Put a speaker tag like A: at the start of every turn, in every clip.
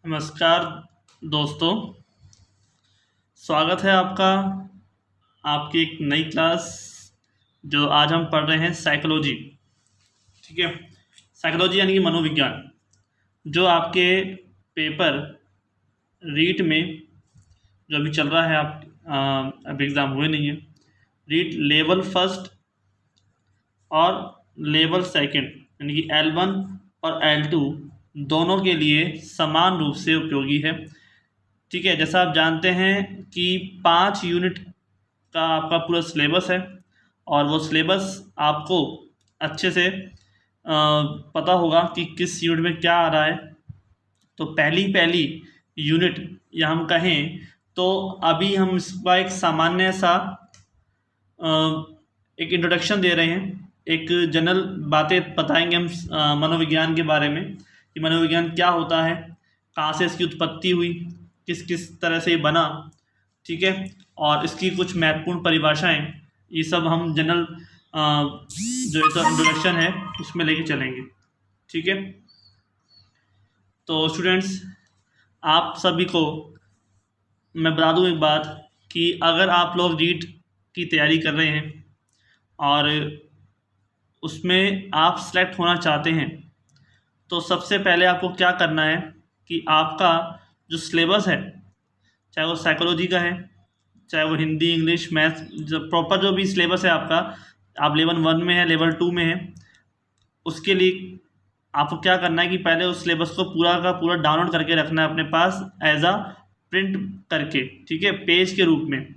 A: नमस्कार दोस्तों, स्वागत है आपका आपकी एक नई क्लास जो आज हम पढ़ रहे हैं साइकोलॉजी। ठीक है, साइकोलॉजी यानी कि मनोविज्ञान, जो आपके पेपर रीट में जो अभी चल रहा है। अभी एग्ज़ाम हुए नहीं है। रीट लेवल फर्स्ट और लेवल सेकंड यानी कि L1 और L2 दोनों के लिए समान रूप से उपयोगी है। ठीक है, जैसा आप जानते हैं कि 5 यूनिट का आपका पूरा सिलेबस है और वो सिलेबस आपको अच्छे से पता होगा कि किस यूनिट में क्या आ रहा है। तो पहली पहली यूनिट या हम कहें तो अभी हम इसका एक सामान्य सा एक इंट्रोडक्शन दे रहे हैं, एक जनरल बातें बताएंगे हम मनोविज्ञान के बारे में कि मनोविज्ञान क्या होता है, कहाँ से इसकी उत्पत्ति हुई, किस किस तरह से ये बना। ठीक है, और इसकी कुछ महत्वपूर्ण परिभाषाएं, ये सब हम जनरल जो इसका इंट्रोडक्शन है उसमें लेके चलेंगे। ठीक है, तो स्टूडेंट्स आप सभी को मैं बता दूं एक बात कि अगर आप लोग रीट की तैयारी कर रहे हैं और उसमें आप सेलेक्ट होना चाहते हैं तो सबसे पहले आपको क्या करना है कि आपका जो सिलेबस है, चाहे वो साइकोलॉजी का है, चाहे वो हिंदी, इंग्लिश, मैथ, जो प्रॉपर जो भी सिलेबस है आपका, आप लेवल 1 में है, लेवल 2 में है, उसके लिए आपको क्या करना है कि पहले उस सिलेबस को पूरा का पूरा डाउनलोड करके रखना है अपने पास एज आ प्रिंट करके। ठीक है, पेज के रूप में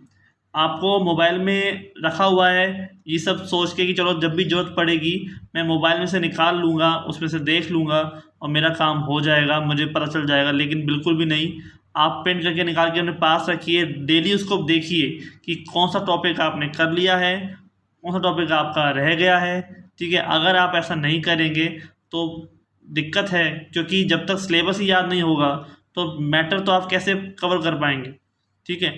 A: आपको मोबाइल में रखा हुआ है, ये सब सोच के कि चलो जब भी ज़रूरत पड़ेगी मैं मोबाइल में से निकाल लूँगा, उसमें से देख लूँगा और मेरा काम हो जाएगा, मुझे पता चल जाएगा। लेकिन बिल्कुल भी नहीं, आप प्रिंट करके निकाल के अपने पास रखिए, डेली उसको देखिए कि कौन सा टॉपिक आपने कर लिया है, कौन सा टॉपिक आपका रह गया है। ठीक है, अगर आप ऐसा नहीं करेंगे तो दिक्कत है, क्योंकि जब तक सिलेबस ही याद नहीं होगा तो मैटर तो आप कैसे कवर कर पाएंगे। ठीक है,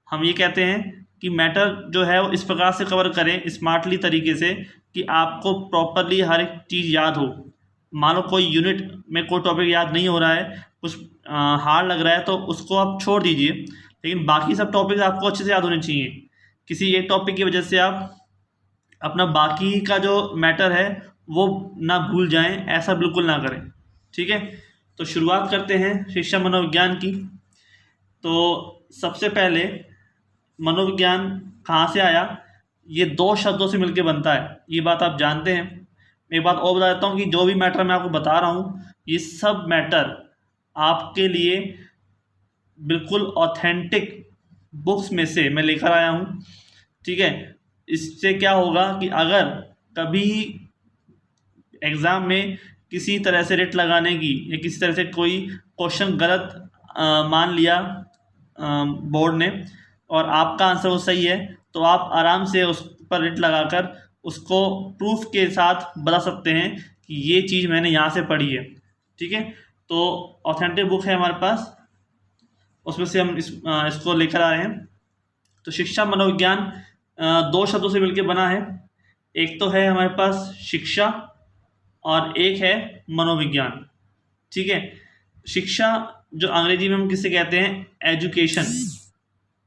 A: हम ये कहते हैं कि मैटर जो है वो इस प्रकार से कवर करें स्मार्टली तरीके से कि आपको प्रॉपरली हर एक चीज़ याद हो। मान लो कोई यूनिट में कोई टॉपिक याद नहीं हो रहा है, कुछ हार्ड लग रहा है, तो उसको आप छोड़ दीजिए, लेकिन बाकी सब टॉपिक आपको अच्छे से याद होने चाहिए। किसी एक टॉपिक की वजह से आप अपना बाकी का जो मैटर है वो ना भूल जाएं, ऐसा बिल्कुल ना करें। ठीक है, तो शुरुआत करते हैं शिक्षा मनोविज्ञान की। तो सबसे पहले मनोविज्ञान कहाँ से आया, ये 2 शब्दों से मिलकर बनता है, ये बात आप जानते हैं। एक बात और बता देता हूँ कि जो भी मैटर मैं आपको बता रहा हूँ ये सब मैटर आपके लिए बिल्कुल ऑथेंटिक बुक्स में से मैं लेकर आया हूँ। ठीक है, इससे क्या होगा कि अगर कभी एग्ज़ाम में किसी तरह से रेट लगाने की या किसी तरह से कोई क्वेश्चन गलत मान लिया बोर्ड ने और आपका आंसर वो सही है, तो आप आराम से उस पर रेट लगाकर उसको प्रूफ के साथ बता सकते हैं कि ये चीज़ मैंने यहाँ से पढ़ी है। ठीक है, तो ऑथेंटिक बुक है हमारे पास, उसमें से हम इसको लेकर आ रहे हैं। तो शिक्षा मनोविज्ञान 2 शब्दों से मिलकर बना है, एक तो है हमारे पास शिक्षा और एक है मनोविज्ञान। ठीक है, शिक्षा जो अंग्रेजी में हम किसे कहते हैं, एजुकेशन।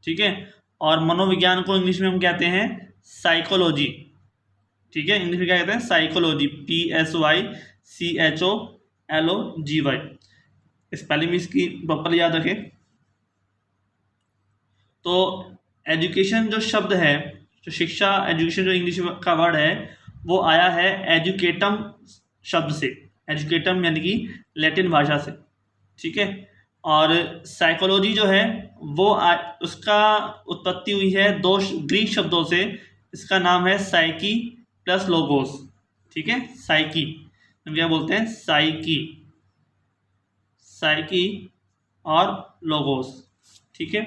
A: ठीक है, और मनोविज्ञान को इंग्लिश में हम कहते हैं साइकोलॉजी। ठीक है, इंग्लिश में क्या कहते हैं, साइकोलॉजी, PSYCHOLOGY। स्पेलिंग इसकी प्रॉपर याद रखें। तो एजुकेशन जो शब्द है, जो शिक्षा एजुकेशन जो इंग्लिश का वर्ड है, वो आया है एजुकेटम शब्द से। एजुकेटम यानी कि लैटिन भाषा से। ठीक है, और साइकोलॉजी जो है वो उसका उत्पत्ति हुई है 2 ग्रीक शब्दों से। इसका नाम है साइकी प्लस लोगोस। ठीक है, साइकी हम क्या बोलते हैं, साइकी, साइकी और लोगोस। ठीक है,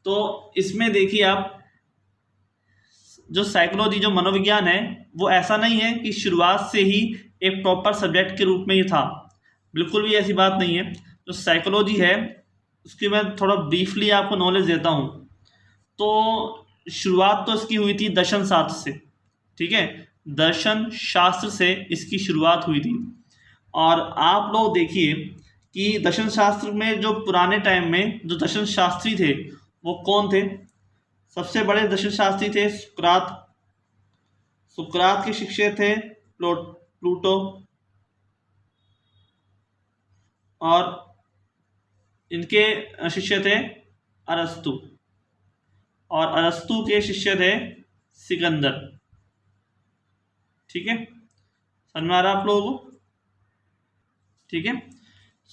A: तो इसमें देखिए आप, जो साइकोलॉजी जो मनोविज्ञान है वो ऐसा नहीं है कि शुरुआत से ही एक प्रॉपर सब्जेक्ट के रूप में ही था, बिल्कुल भी ऐसी बात नहीं है। जो साइकोलॉजी है उसकी मैं थोड़ा ब्रीफली आपको नॉलेज देता हूँ। तो शुरुआत तो इसकी हुई थी दर्शन शास्त्र से। ठीक है, दर्शन शास्त्र से इसकी शुरुआत हुई थी। और आप लोग देखिए कि दर्शन शास्त्र में जो पुराने टाइम में जो दर्शन शास्त्री थे वो कौन थे। सबसे बड़े दर्शन शास्त्री थे सुकरात। सुकरात के शिष्य थे प्लूटो, और इनके शिष्य थे अरस्तु, और अरस्तु के शिष्य थे सिकंदर। ठीक है, समझ में आ रहा आप लोगों को? ठीक है,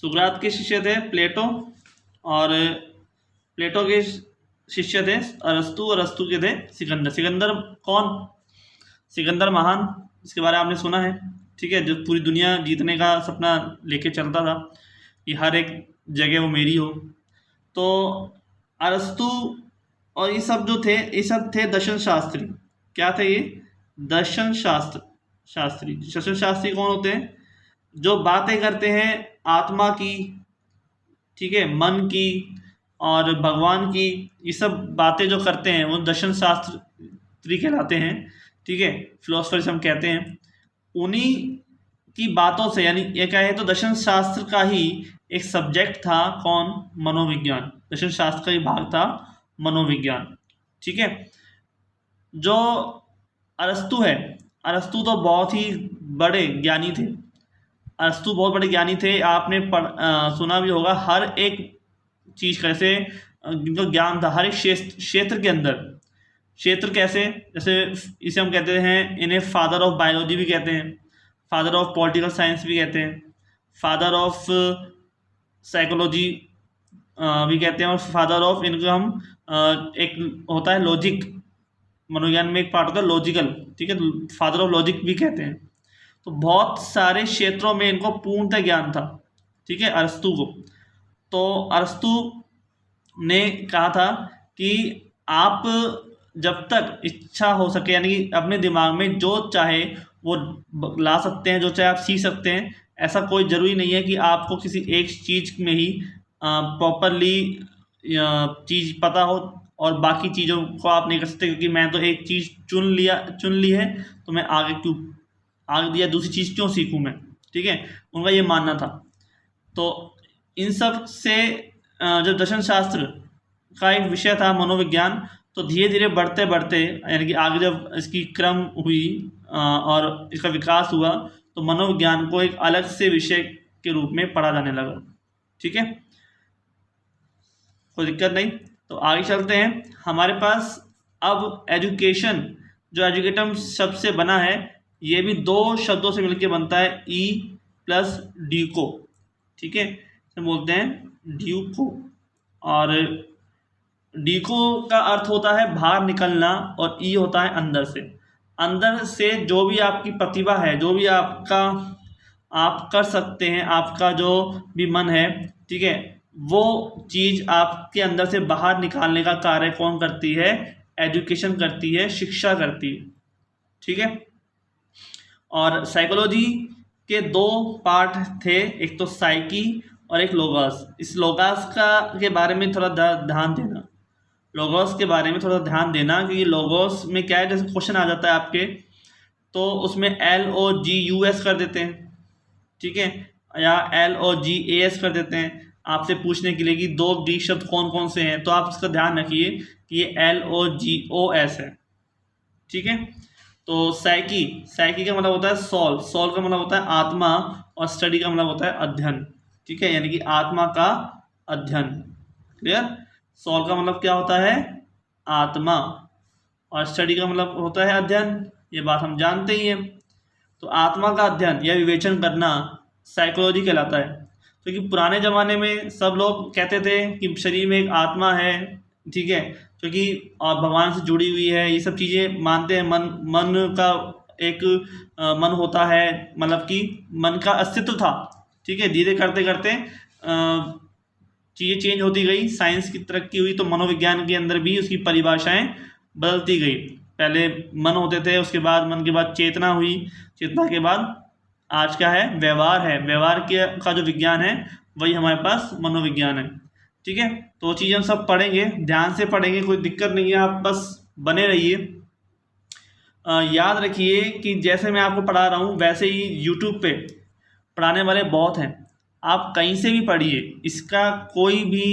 A: सुकरात के शिष्य थे प्लेटो, और प्लेटो के शिष्य थे अरस्तु, और अरस्तु के थे सिकंदर। सिकंदर कौन? सिकंदर महान, इसके बारे में आपने सुना है। ठीक है, जो पूरी दुनिया जीतने का सपना लेके चलता था कि हर एक जगह वो मेरी हो। तो अरस्तु और ये सब जो थे, ये सब थे दर्शन शास्त्री। क्या थे ये? दर्शन शास्त्री। दर्शन शास्त्री कौन होते हैं? जो बातें करते हैं आत्मा की, ठीक है, मन की और भगवान की, ये सब बातें जो करते हैं वो दर्शन शास्त्री कहलाते हैं। ठीक है, फिलोसफर्स हम कहते हैं। उन्हीं की बातों से, यानी ये क्या है, तो दर्शन शास्त्र का ही एक सब्जेक्ट था कौन? मनोविज्ञान। दर्शन शास्त्र का ही भाग था मनोविज्ञान। ठीक है, जो अरस्तु है, अरस्तु तो बहुत ही बड़े ज्ञानी थे। अरस्तु बहुत बड़े ज्ञानी थे। आपने सुना भी होगा, हर एक चीज़ कैसे जिनको ज्ञान था, हर एक क्षेत्र के अंदर। क्षेत्र कैसे? जैसे इसे हम कहते हैं, इन्हें फादर ऑफ बायोलॉजी भी कहते हैं, फादर ऑफ पॉलिटिकल साइंस भी कहते हैं, फादर ऑफ साइकोलॉजी भी कहते हैं, और फादर ऑफ, इनको हम एक होता है लॉजिक, मनोविज्ञान में एक पार्ट होता है लॉजिकल। ठीक है, फादर ऑफ लॉजिक भी कहते हैं। तो बहुत सारे क्षेत्रों में इनको पूर्णतः ज्ञान था। ठीक है, अरस्तु को। तो अरस्तु ने कहा था कि आप जब तक इच्छा हो सके, यानी कि अपने दिमाग में जो चाहे वो ला सकते हैं, जो चाहे आप सीख सकते हैं। ऐसा कोई ज़रूरी नहीं है कि आपको किसी एक चीज़ में ही प्रॉपरली चीज़ पता हो और बाकी चीज़ों को आप नहीं कर सकते, क्योंकि मैं तो एक चीज़ चुन ली है तो मैं आगे दिया दूसरी चीज़ क्यों सीखूं मैं। ठीक है, उनका ये मानना था। तो इन सब से जब दर्शन शास्त्र का एक विषय था मनोविज्ञान, तो धीरे धीरे बढ़ते बढ़ते, यानी कि आगे जब इसकी क्रम हुई और इसका विकास हुआ, तो मनोविज्ञान को एक अलग से विषय के रूप में पढ़ा जाने लगा। ठीक है, कोई दिक्कत नहीं। तो आगे चलते हैं। हमारे पास अब एजुकेशन, जो एजुकेटम शब्द से बना है, ये भी दो शब्दों से मिलकर बनता है, ई प्लस ड्यूको। ठीक है, तो बोलते हैं ड्यूको, और डीको का अर्थ होता है बाहर निकलना, और ई होता है अंदर से। अंदर से जो भी आपकी प्रतिभा है, जो भी आपका आप कर सकते हैं, आपका जो भी मन है, ठीक है, वो चीज़ आपके अंदर से बाहर निकालने का कार्य कौन करती है? एजुकेशन करती है, शिक्षा करती है। ठीक है, और साइकोलॉजी के दो पार्ट थे, एक तो साइकी और एक लोगोस। इस लोगोस के बारे में थोड़ा ध्यान देना, लोगोस के बारे में थोड़ा ध्यान देना, क्योंकि लोगोस में क्या है, जैसे क्वेश्चन आ जाता है आपके, तो उसमें LOGUS कर देते हैं। ठीक है, या LOGAS कर देते हैं, आपसे पूछने के लिए कि दो ग्रीक शब्द कौन कौन से हैं, तो आप इसका ध्यान रखिए कि ये LOGOS है। ठीक है, तो साइकी का मतलब होता है सोल का मतलब होता है आत्मा, और स्टडी का मतलब होता है अध्ययन। ठीक है, यानी कि आत्मा का अध्ययन। क्लियर? सोल का मतलब क्या होता है? आत्मा, और स्टडी का मतलब होता है अध्ययन। ये बात हम जानते ही हैं। तो आत्मा का अध्ययन या विवेचन करना साइकोलॉजी कहलाता है। क्योंकि पुराने ज़माने में सब लोग कहते थे कि शरीर में एक आत्मा है, ठीक है, क्योंकि भगवान से जुड़ी हुई है, ये सब चीज़ें मानते हैं। मन का एक मन होता है, मतलब कि मन का अस्तित्व था। ठीक है, धीरे करते करते चीज़ें चेंज होती गई, साइंस की तरक्की हुई, तो मनोविज्ञान के अंदर भी उसकी परिभाषाएं बदलती गई। पहले मन होते थे, उसके बाद मन के बाद चेतना हुई, चेतना के बाद आज क्या है? व्यवहार है। व्यवहार का जो विज्ञान है वही हमारे पास मनोविज्ञान है। ठीक है, तो वो चीज़ें हम सब पढ़ेंगे, ध्यान से पढ़ेंगे, कोई दिक्कत नहीं है, आप बस बने रहिए। याद रखिए कि जैसे मैं आपको पढ़ा रहा हूँ वैसे ही यूट्यूब पे पढ़ाने वाले बहुत हैं। आप कहीं से भी पढ़िए, इसका कोई भी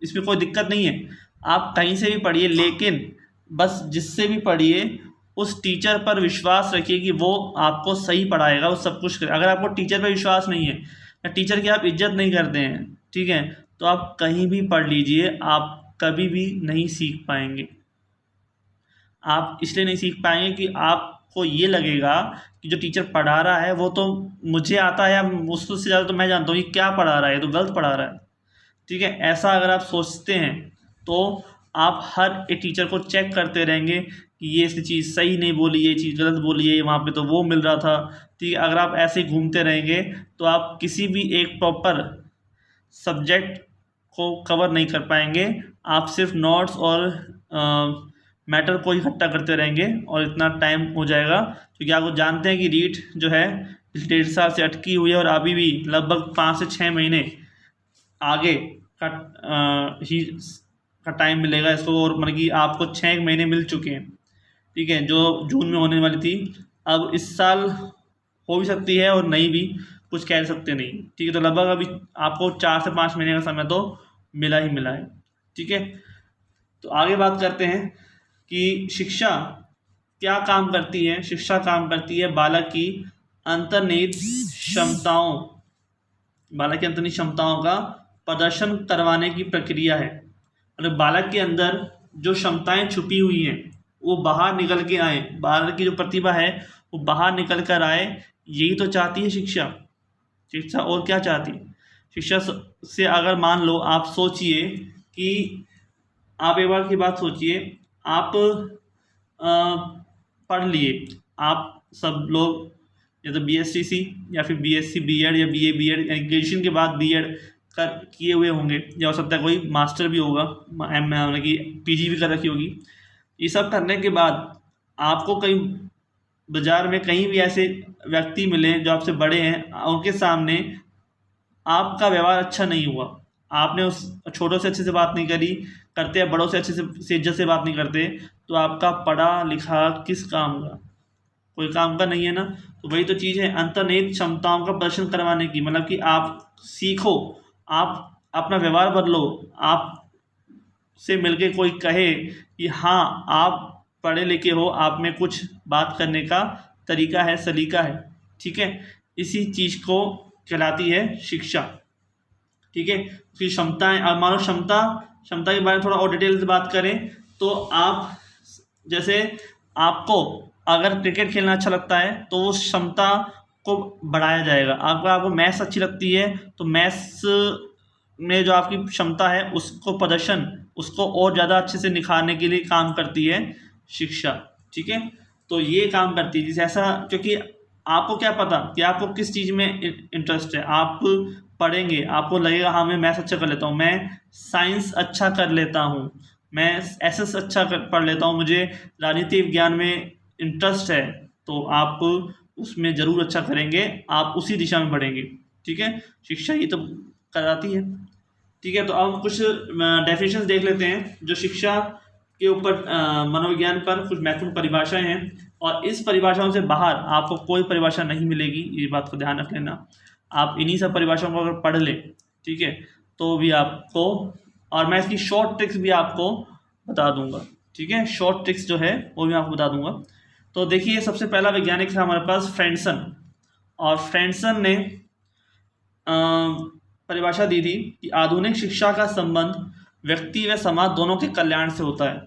A: इसमें कोई दिक्कत नहीं है, आप कहीं से भी पढ़िए, लेकिन बस जिससे भी पढ़िए उस टीचर पर विश्वास रखिए कि वो आपको सही पढ़ाएगा, वो सब कुछ अगर आपको टीचर पर विश्वास नहीं है या टीचर की आप इज्जत नहीं करते हैं, ठीक है, तो आप कहीं भी पढ़ लीजिए, आप कभी भी नहीं सीख पाएंगे। आप इसलिए नहीं सीख पाएंगे कि आपको ये लगेगा कि जो टीचर पढ़ा रहा है वो तो मुझे आता है, या उससे ज़्यादा तो मैं जानता हूँ ये क्या पढ़ा रहा है, तो गलत पढ़ा रहा है, ठीक है। ऐसा अगर आप सोचते हैं तो आप हर एक टीचर को चेक करते रहेंगे कि ये चीज़ सही नहीं बोली, ये चीज़ गलत बोली है, वहाँ पे तो वो मिल रहा था, ठीक है। अगर आप ऐसे ही घूमते रहेंगे तो आप किसी भी एक प्रॉपर सब्जेक्ट को कवर नहीं कर पाएंगे, आप सिर्फ नोट्स और मैटर को इकट्ठा करते रहेंगे और इतना टाइम हो जाएगा। क्योंकि आप जानते हैं कि रीट जो है 1.5 साल से अटकी हुई है और अभी भी लगभग 5 से 6 महीने आगे का टाइम मिलेगा इसको, और मतलब कि आपको 6 महीने मिल चुके हैं, ठीक है, जो जून में होने वाली थी। अब इस साल हो भी सकती है और नहीं भी, कुछ कह सकते नहीं, ठीक है। तो लगभग अभी आपको 4 से 5 महीने का समय तो मिला ही मिला है, ठीक है। तो आगे बात करते हैं कि शिक्षा क्या काम करती है। शिक्षा काम करती है बालक की अंतर्निहित क्षमताओं का प्रदर्शन करवाने की प्रक्रिया है। मतलब बालक के अंदर जो क्षमताएं छुपी हुई हैं वो बाहर निकल के आए, बालक की जो प्रतिभा है वो बाहर निकल कर आए, यही तो चाहती है शिक्षा। शिक्षा और क्या चाहती है? शिक्षा से अगर मान लो आप सोचिए कि आप एक बार की बात सोचिए, आप पढ़ लिए, आप सब लोग या तो BSc या फिर BSc B.Ed या BA B.Ed, ग्रेजुएशन के बाद B.Ed कर किए हुए होंगे, या हो सकता है कोई मास्टर भी होगा, मतलब कि PG भी कर रखी होगी। ये सब करने के बाद आपको कहीं बाज़ार में कहीं भी ऐसे व्यक्ति मिले जो आपसे बड़े हैं, उनके सामने आपका व्यवहार अच्छा नहीं हुआ, आपने उस छोटों से अच्छे से बात नहीं करी, करते हैं बड़ों से अच्छे से इज्जत से बात नहीं करते, तो आपका पढ़ा लिखा किस काम का? कोई काम का नहीं है ना। तो वही तो चीज़ है अंतर्निहित क्षमताओं का प्रदर्शन करवाने की, मतलब कि आप सीखो, आप अपना व्यवहार बदलो, आप से मिलके कोई कहे कि हाँ आप पढ़े लिखे हो, आप में कुछ बात करने का तरीका है, सलीका है, ठीक है। इसी चीज़ को कहलाती है शिक्षा, ठीक है। उसकी क्षमताएं, अब मानो क्षमता के बारे में थोड़ा और डिटेल से बात करें तो आप जैसे आपको अगर क्रिकेट खेलना अच्छा लगता है तो उस क्षमता को बढ़ाया जाएगा। आपको मैथ्स अच्छी लगती है तो मैथ्स में जो आपकी क्षमता है उसको प्रदर्शन, उसको और ज़्यादा अच्छे से निखारने के लिए काम करती है शिक्षा, ठीक है। तो ये काम करती है जैसे ऐसा, क्योंकि आपको क्या पता कि आपको किस चीज़ में इंटरेस्ट है। आप पढ़ेंगे, आपको लगेगा हाँ मैं मैथ्स अच्छा कर लेता हूँ, मैं साइंस अच्छा कर लेता हूँ, मैं SS अच्छा पढ़ लेता हूँ, मुझे राजनीति विज्ञान में इंटरेस्ट है, तो आप उसमें ज़रूर अच्छा करेंगे, आप उसी दिशा में बढ़ेंगे, ठीक है। शिक्षा ही तो कराती है, ठीक है। तो अब कुछ डेफिनेशंस देख लेते हैं जो शिक्षा के ऊपर मनोविज्ञान पर कुछ महत्वपूर्ण परिभाषाएं हैं, और इस परिभाषाओं से बाहर आपको कोई परिभाषा नहीं मिलेगी, ये बात को ध्यान रख लेना। आप इन्हीं सब परिभाषाओं को अगर पढ़ लें, ठीक है, तो भी आपको, और मैं इसकी शॉर्ट ट्रिक्स भी आपको बता दूंगा, ठीक है। शॉर्ट ट्रिक्स जो है वो भी आपको बता दूंगा। तो देखिए सबसे पहला वैज्ञानिक है हमारे पास फ्रेंडसन, और फ्रेंडसन ने परिभाषा दी थी कि आधुनिक शिक्षा का संबंध व्यक्ति व समाज दोनों के कल्याण से होता है,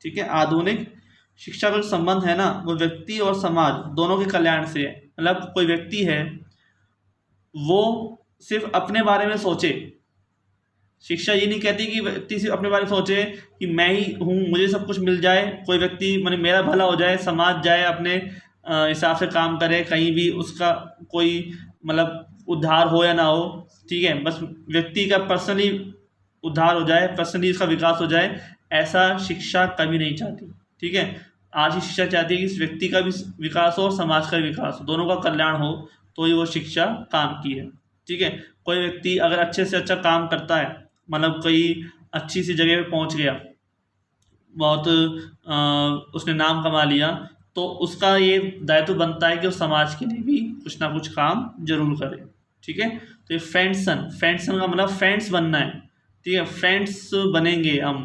A: ठीक है। आधुनिक शिक्षा का जो संबंध है ना वो व्यक्ति और समाज दोनों के कल्याण से है। मतलब कोई व्यक्ति है वो सिर्फ अपने बारे में सोचे, शिक्षा ये नहीं कहती कि व्यक्ति सिर्फ अपने बारे में सोचे कि मैं ही हूँ, मुझे सब कुछ मिल जाए, कोई व्यक्ति माने मेरा भला हो जाए, समाज जाए अपने हिसाब से काम करे, कहीं भी उसका कोई मतलब उद्धार हो या ना हो, ठीक है, बस व्यक्ति का पर्सनली उद्धार हो जाए, पर्सनली उसका विकास हो जाए, ऐसा शिक्षा कभी नहीं चाहती, ठीक है। आज की शिक्षा चाहती है कि इस व्यक्ति का भी विकास हो और समाज का भी विकास हो, दोनों का कल्याण हो, तो ही वो शिक्षा काम की है, ठीक है। कोई व्यक्ति अगर अच्छे से अच्छा काम करता है, मतलब कोई अच्छी सी जगह पे पहुंच गया, बहुत उसने नाम कमा लिया, तो उसका ये दायित्व बनता है कि वो समाज के लिए भी कुछ ना कुछ काम जरूर करे, ठीक है। तो ये फ्रेंड्सन का मतलब फ्रेंड्स बनना है, ठीक है, फ्रेंड्स बनेंगे हम।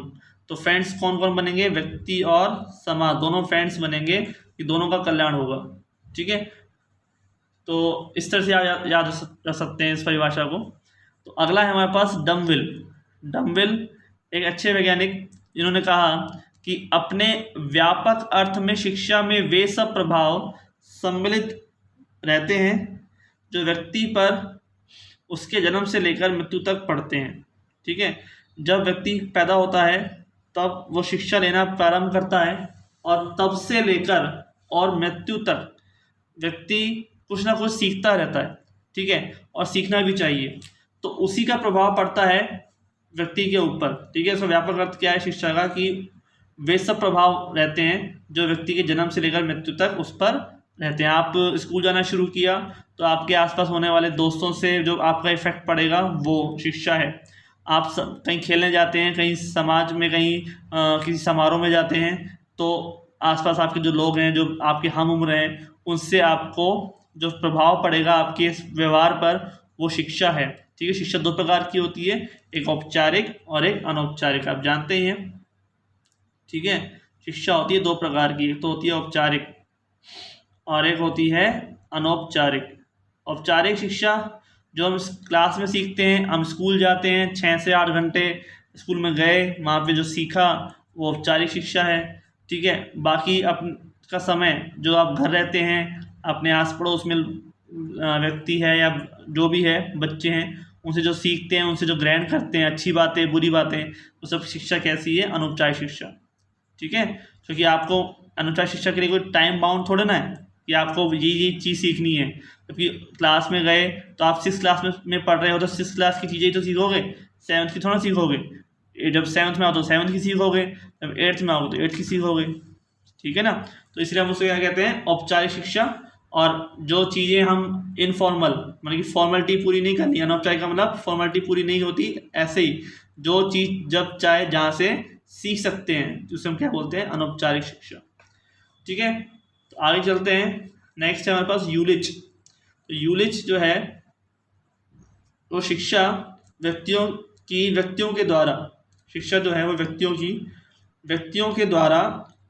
A: तो फ्रेंड्स कौन कौन बनेंगे, व्यक्ति और समाज दोनों फ्रेंड्स बनेंगे, कि दोनों का कल्याण होगा, ठीक है। तो इस तरह से याद रख सकते हैं इस परिभाषा को। तो अगला है हमारे पास डमविल। डमविल एक अच्छे वैज्ञानिक, जिन्होंने कहा कि अपने व्यापक अर्थ में शिक्षा में वे सब प्रभाव सम्मिलित रहते हैं जो व्यक्ति पर उसके जन्म से लेकर मृत्यु तक पड़ते हैं, ठीक है। जब व्यक्ति पैदा होता है तब वो शिक्षा लेना प्रारंभ करता है, और तब से लेकर और मृत्यु तक व्यक्ति कुछ ना कुछ सीखता रहता है, ठीक है, और सीखना भी चाहिए। तो उसी का प्रभाव पड़ता है व्यक्ति के ऊपर, ठीक है। इसका व्यापक अर्थ क्या है शिक्षा का, कि वे सब प्रभाव रहते हैं जो व्यक्ति के जन्म से लेकर मृत्यु तक उस पर रहते हैं। आप स्कूल जाना शुरू किया तो आपके आसपास होने वाले दोस्तों से जो आपका इफेक्ट पड़ेगा वो शिक्षा है। आप कहीं खेलने जाते हैं, कहीं समाज में, कहीं किसी समारोह में जाते हैं, तो आसपास आपके जो लोग हैं, जो आपके हम उम्र हैं, उनसे आपको जो प्रभाव पड़ेगा आपके व्यवहार पर, वो शिक्षा है, ठीक है। शिक्षा दो प्रकार की होती है, एक औपचारिक और एक अनौपचारिक, आप जानते ही हैं, ठीक है। शिक्षा होती है दो प्रकार की, एक तो होती है औपचारिक और एक होती है अनौपचारिक। औपचारिक शिक्षा जो हम क्लास में सीखते हैं, हम स्कूल जाते हैं, 6 से 8 घंटे स्कूल में गए, वहाँ पे जो सीखा वो औपचारिक शिक्षा है, ठीक है। बाकी का समय जो आप घर रहते हैं, अपने आस पड़ोस में व्यक्ति है या जो भी है, बच्चे हैं, उनसे जो सीखते हैं, उनसे जो ग्रहण करते हैं, अच्छी बातें बुरी बातें, वो सब शिक्षा कैसी है, अनौपचारिक शिक्षा, ठीक है। क्योंकि आपको अनौपचारिक शिक्षा के लिए कोई टाइम बाउंड थोड़ा ना है कि आपको ये चीज़ सीखनी है। क्योंकि क्लास में गए तो आप 6 क्लास में पढ़ रहे हो तो 6 क्लास की चीज़ें तो सीखोगे, 7th की थोड़ा सीखोगे। जब 7th में आओ तो 7th की सीखोगे, जब 8th में आओ तो 8th की सीखोगे, ठीक है ना। तो इसलिए हम उसे क्या कहते हैं, औपचारिक शिक्षा। और जो चीज़ें हम इनफॉर्मल, मतलब कि फॉर्मेलिटी पूरी नहीं करनी, अनौपचारिक का मतलब फॉर्मेलिटी पूरी नहीं होती, ऐसे ही जो चीज़ जब चाहे जहाँ से सीख सकते हैं, जिसे हम क्या बोलते हैं, अनौपचारिक शिक्षा, ठीक है। तो आगे चलते हैं, नेक्स्ट है हमारे पास यूलिच। तो यूलिच जो है वो शिक्षा व्यक्तियों के द्वारा, शिक्षा जो है वो व्यक्तियों के द्वारा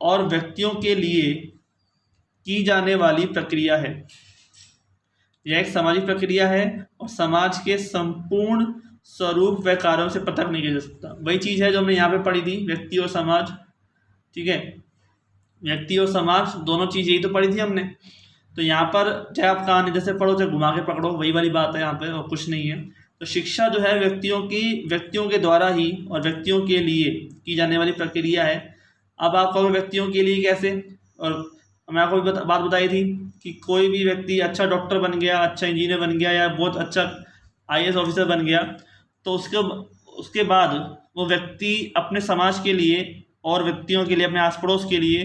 A: और व्यक्तियों के लिए की जाने वाली प्रक्रिया है। यह एक सामाजिक प्रक्रिया है और समाज के संपूर्ण स्वरूप व कार्यों से पृथक नहीं किया जा सकता। वही चीज़ है जो हमने यहाँ पे पढ़ी थी, व्यक्ति और समाज, ठीक है। व्यक्ति और समाज दोनों चीज़ यही तो पढ़ी थी हमने। तो यहाँ पर चाहे आप कहानी जैसे पढ़ो चाहे घुमा के पकड़ो, वही वाली बात है यहाँ पे, और कुछ नहीं है। तो शिक्षा जो है व्यक्तियों के द्वारा ही और व्यक्तियों के लिए की जाने वाली प्रक्रिया है। अब आप कहोगे व्यक्तियों के लिए कैसे, और मैं आपको बात बताई थी कि कोई भी व्यक्ति अच्छा डॉक्टर बन गया, अच्छा इंजीनियर बन गया, या बहुत अच्छा IAS ऑफिसर बन गया, तो उसके बाद वो व्यक्ति अपने समाज के लिए और व्यक्तियों के लिए, अपने आस पड़ोस के लिए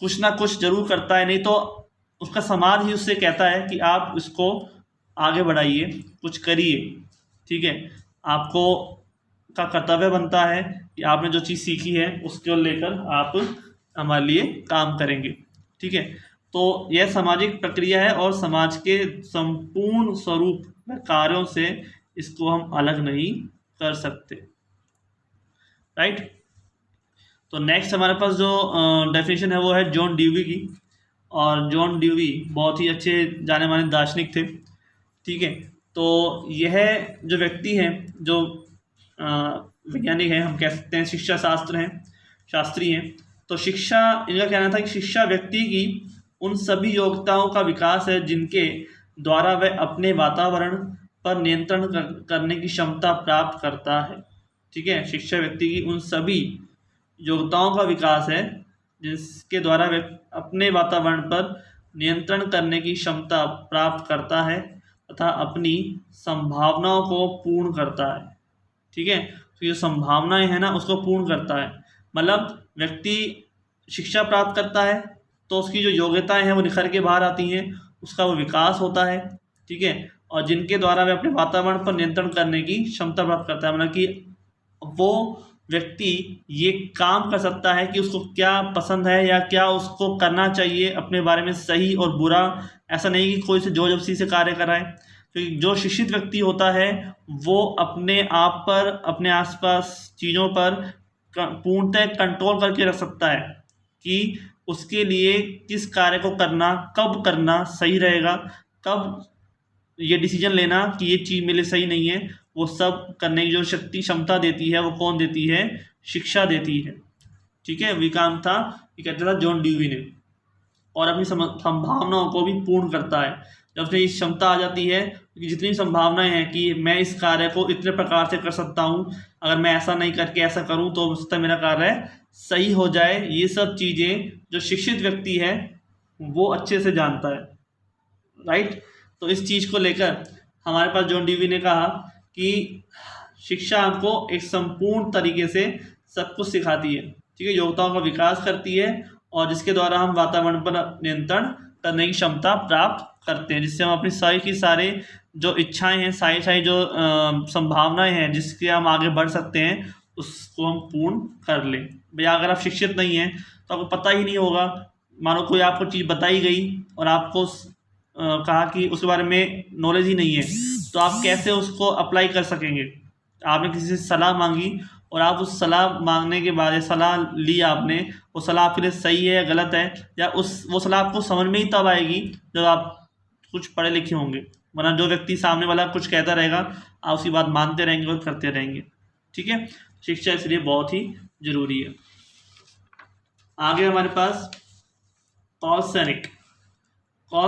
A: कुछ ना कुछ जरूर करता है, नहीं तो उसका समाज ही उससे कहता है कि आप इसको आगे बढ़ाइए, कुछ करिए, ठीक है। आपको का कर्तव्य बनता है कि आपने जो चीज़ सीखी है उसको लेकर आप हमारे लिए काम करेंगे, ठीक है। तो यह सामाजिक प्रक्रिया है और समाज के संपूर्ण स्वरूप व कार्यों से इसको हम अलग नहीं कर सकते, राइट। तो नेक्स्ट हमारे पास जो डेफिनेशन है वो है जॉन ड्यूवी की। और जॉन ड्यूवी बहुत ही अच्छे जाने माने दार्शनिक थे, ठीक है। तो यह जो व्यक्ति हैं, जो वैज्ञानिक हैं, हम कह सकते हैं शिक्षा शास्त्री हैं। तो शिक्षा, इनका कहना था कि शिक्षा व्यक्ति की उन सभी योग्यताओं का विकास है जिनके द्वारा वह अपने वातावरण पर नियंत्रण करने की क्षमता प्राप्त करता है, ठीक है। शिक्षा व्यक्ति की उन सभी योग्यताओं का विकास है जिसके द्वारा वह अपने वातावरण पर नियंत्रण करने की क्षमता प्राप्त करता है तथा अपनी संभावनाओं को पूर्ण करता है, ठीक है। तो ये संभावनाएं हैं ना, उसको पूर्ण करता है। मतलब व्यक्ति शिक्षा प्राप्त करता है तो उसकी जो योग्यताएं हैं वो निखर के बाहर आती हैं, उसका वो विकास होता है, ठीक है। और जिनके द्वारा वह अपने वातावरण पर नियंत्रण करने की क्षमता प्राप्त करता है, मतलब कि वो व्यक्ति ये काम कर सकता है कि उसको क्या पसंद है या क्या उसको करना चाहिए अपने बारे में, सही और बुरा। ऐसा नहीं कि कोई से जोर जबरदस्ती से कार्य कराए। क्योंकि जो शिक्षित व्यक्ति होता है वो अपने आप पर, अपने आसपास चीज़ों पर पूर्णतः कंट्रोल करके रख सकता है कि उसके लिए किस कार्य को करना, कब करना सही रहेगा, कब ये डिसीजन लेना कि ये चीज़ मेरे लिए सही नहीं है, वो सब करने की जो शक्ति क्षमता देती है वो कौन देती है? शिक्षा देती है। ठीक है, विकाम था, ये कहता था जॉन ड्यूवी ने। और अपनी संभावनाओं को भी पूर्ण करता है। जब उसमें ये क्षमता आ जाती है कि जितनी संभावनाएं हैं कि मैं इस कार्य को इतने प्रकार से कर सकता हूँ, अगर मैं ऐसा नहीं करके ऐसा करूँ तो उससे मेरा कार्य सही हो जाए, ये सब चीज़ें जो शिक्षित व्यक्ति है वो अच्छे से जानता है। राइट, तो इस चीज़ को लेकर हमारे पास जॉन ड्यूवी ने कहा कि शिक्षा हमको एक संपूर्ण तरीके से सब कुछ सिखाती है। ठीक है, योग्यताओं का विकास करती है और जिसके द्वारा हम वातावरण पर नियंत्रण करने की क्षमता प्राप्त करते हैं, जिससे हम अपनी सारी की सारे जो इच्छाएं हैं, सारी जो संभावनाएं हैं जिसके हम आगे बढ़ सकते हैं, उसको हम पूर्ण कर लें। भैया अगर आप शिक्षित नहीं हैं तो आपको पता ही नहीं होगा। मानो कोई आपको चीज़ बताई गई और आपको कहा कि उसके बारे में नॉलेज ही नहीं है, तो आप कैसे उसको अप्लाई कर सकेंगे? आपने किसी से सलाह मांगी और आप उस सलाह मांगने के बाद सलाह ली आपने, वो सलाह आपके लिए सही है या गलत है, या वो सलाह आपको समझ में ही तब आएगी जब आप कुछ पढ़े लिखे होंगे। वरना जो व्यक्ति सामने वाला कुछ कहता रहेगा आप उसकी बात मानते रहेंगे और करते रहेंगे। ठीक है, शिक्षा इसलिए बहुत ही जरूरी है। आगे हमारे पास कॉल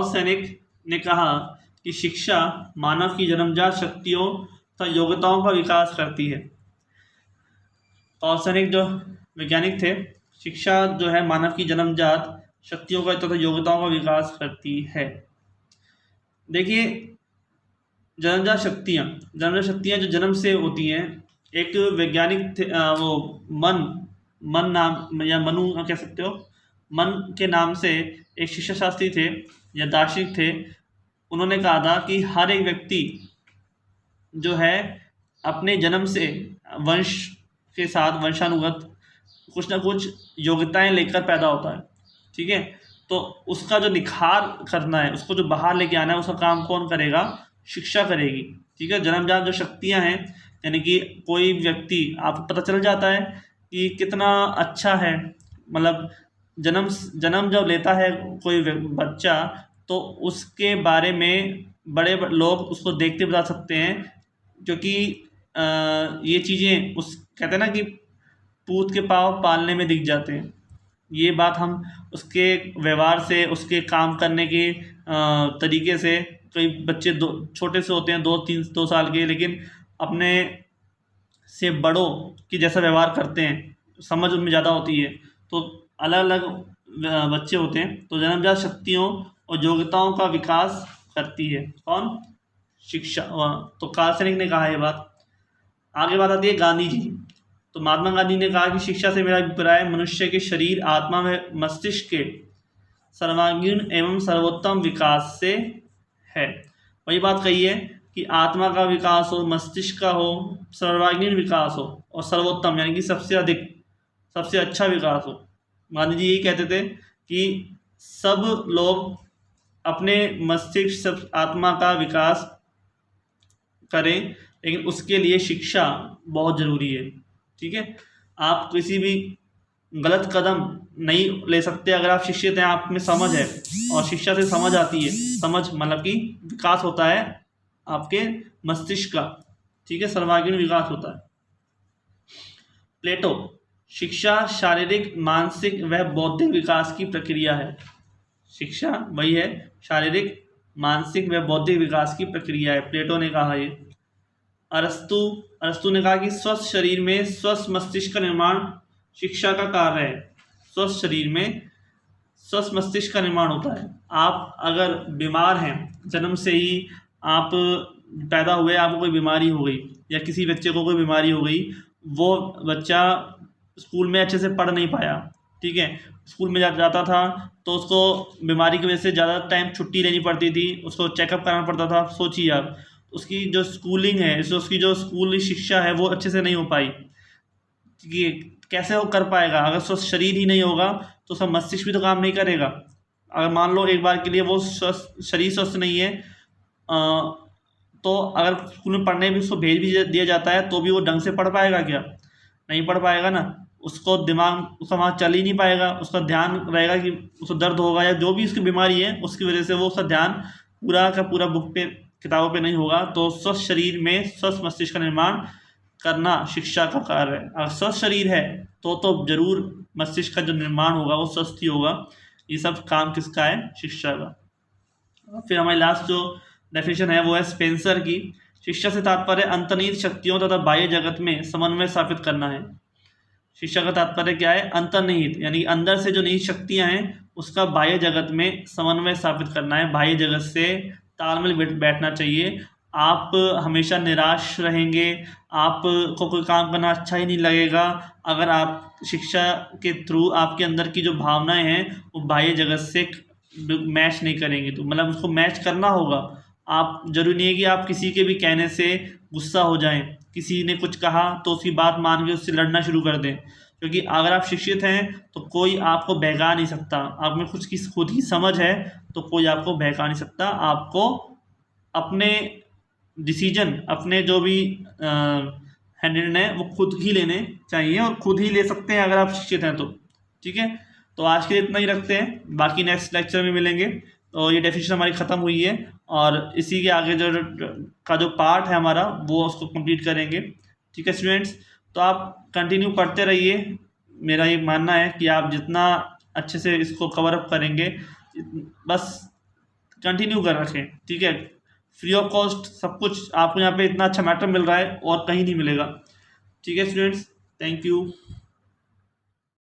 A: सैनिक ने कहा कि शिक्षा मानव की जन्मजात शक्तियों तथा योग्यताओं का विकास करती है। कॉल सैनिक जो वैज्ञानिक थे, शिक्षा जो है मानव की जन्मजात शक्तियों का तथा योग्यताओं का विकास करती है। देखिए, जन्मजात शक्तियाँ जो जन्म से होती हैं, एक वैज्ञानिक थे, वो मन नाम या मनु कह सकते हो, मन के नाम से एक शिक्षा शास्त्री थे या दार्शनिक थे। उन्होंने कहा था कि हर एक व्यक्ति जो है अपने जन्म से वंश के साथ वंशानुगत कुछ ना कुछ योग्यताएं लेकर पैदा होता है। ठीक है, तो उसका जो निखार करना है, उसको जो बाहर लेके आना है, उसका काम कौन करेगा? शिक्षा करेगी। ठीक है, जन्मजात जो शक्तियां हैं, यानी कि कोई व्यक्ति, आपको पता चल जाता है कि कितना अच्छा है, मतलब जन्म जब लेता है कोई बच्चा, तो उसके बारे में बड़े लोग उसको देखते बता सकते हैं, क्योंकि ये चीज़ें उस कहते हैं ना कि पूत के पाँव पालने में दिख जाते हैं। ये बात हम उसके व्यवहार से, उसके काम करने के तरीके से, कई बच्चे छोटे से होते हैं 2 साल के, लेकिन अपने से बड़ों की जैसा व्यवहार करते हैं, समझ उनमें ज़्यादा होती है। तो अलग अलग बच्चे होते हैं, तो जन्मजात शक्तियों और योग्यताओं का विकास करती है कौन? शिक्षा। तो कार्ल सैनिक ने कहा ये बात। आगे बात आती है गांधी जी। तो महात्मा गांधी ने कहा कि शिक्षा से मेरा अभिप्राय मनुष्य के शरीर, आत्मा व मस्तिष्क के सर्वांगीण एवं सर्वोत्तम विकास से है। वही बात कही है कि आत्मा का विकास हो, मस्तिष्क का हो, सर्वांगीण विकास हो और सर्वोत्तम यानी कि सबसे अधिक, सबसे अच्छा विकास हो। गांधी जी यही कहते थे कि सब लोग अपने मस्तिष्क, सब आत्मा का विकास करें, लेकिन उसके लिए शिक्षा बहुत ज़रूरी है। ठीक है, आप किसी भी गलत कदम नहीं ले सकते अगर आप शिक्षित हैं, आप में समझ है, और शिक्षा से समझ आती है। समझ मतलब कि विकास होता है आपके मस्तिष्क का। ठीक है, सर्वांगीण विकास होता है। प्लेटो, शिक्षा शारीरिक, मानसिक व बौद्धिक विकास की प्रक्रिया है। शिक्षा वही है, शारीरिक, मानसिक व बौद्धिक विकास की प्रक्रिया है, प्लेटो ने कहा ये। अरस्तु ने कहा कि स्वस्थ शरीर में स्वस्थ मस्तिष्क का निर्माण शिक्षा का कार्य है। स्वस्थ शरीर में स्वस्थ मस्तिष्क का निर्माण होता है। आप अगर बीमार हैं, जन्म से ही आप पैदा हुए, आपको कोई बीमारी हो गई, या किसी बच्चे को कोई बीमारी हो गई, वो बच्चा स्कूल में अच्छे से पढ़ नहीं पाया। ठीक है, स्कूल में जाता था तो उसको बीमारी की वजह से ज़्यादा टाइम छुट्टी लेनी पड़ती थी, उसको चेकअप कराना पड़ता था। सोचिए आप, उसकी जो स्कूलिंग है, उसकी जो स्कूली शिक्षा है, वो अच्छे से नहीं हो पाई। कि कैसे वो कर पाएगा? अगर स्वस्थ शरीर ही नहीं होगा तो उसका मस्तिष्क भी तो काम नहीं करेगा। अगर मान लो एक बार के लिए वो शरीर स्वस्थ नहीं है, तो अगर स्कूल में पढ़ने भी उसको भेज भी दिया जाता है तो भी वो ढंग से पढ़ पाएगा क्या? नहीं पढ़ पाएगा ना। उसको दिमाग उसका वहाँ चल ही नहीं पाएगा, उसका ध्यान रहेगा कि उसको दर्द होगा या जो भी उसकी बीमारी है उसकी वजह से वो उसका ध्यान पूरा का पूरा बुक पे किताबों पे नहीं होगा। तो स्वस्थ शरीर में स्वस्थ मस्तिष्क का निर्माण करना शिक्षा का कार्य है। अगर स्वस्थ शरीर है तो जरूर मस्तिष्क का जो निर्माण होगा वो स्वस्थ ही होगा। ये सब काम किसका है? शिक्षा का। फिर हमारी लास्ट जो डेफिनेशन है वो है स्पेंसर की। शिक्षा से तात्पर्य अंतर्निहित शक्तियों तथा बाह्य जगत में समन्वय स्थापित करना है। शिक्षा का तात्पर्य क्या है? अंतर्निहित यानी अंदर से जो निहित शक्तियां हैं उसका बाह्य जगत में समन्वय स्थापित करना है। बाह्य जगत से तालमेल बैठना चाहिए। आप हमेशा निराश रहेंगे, आपको कोई काम करना अच्छा ही नहीं लगेगा अगर आप शिक्षा के थ्रू आपके अंदर की जो भावनाएं हैं वो बाह्य जगत से मैच नहीं करेंगे। तो मतलब उसको मैच करना होगा। आप जरूरी नहीं है कि आप किसी के भी कहने से गुस्सा हो जाएं, किसी ने कुछ कहा तो उसकी बात मान के उससे लड़ना शुरू कर दें, क्योंकि अगर आप शिक्षित हैं तो कोई आपको बहका नहीं सकता। आप में कुछ की खुद की समझ है तो कोई आपको बहका नहीं सकता। आपको अपने डिसीजन, अपने जो भी निर्णय वो खुद ही लेने चाहिए और खुद ही ले सकते हैं अगर आप शिक्षित हैं तो। ठीक है, तो आज के लिए इतना ही रखते हैं, बाकी नेक्स्ट लेक्चर में मिलेंगे। तो ये डेफिनेशन हमारी ख़त्म हुई है और इसी के आगे जो पार्ट है हमारा वो उसको कंप्लीट करेंगे। ठीक है स्टूडेंट्स, तो आप कंटिन्यू पढ़ते रहिए। मेरा ये मानना है कि आप जितना अच्छे से इसको कवर अप करेंगे बस कंटिन्यू कर रखें। ठीक है, फ्री ऑफ कॉस्ट सब कुछ आपको यहाँ पे इतना अच्छा मैटर मिल रहा है और कहीं नहीं मिलेगा। ठीक है स्टूडेंट्स, थैंक यू।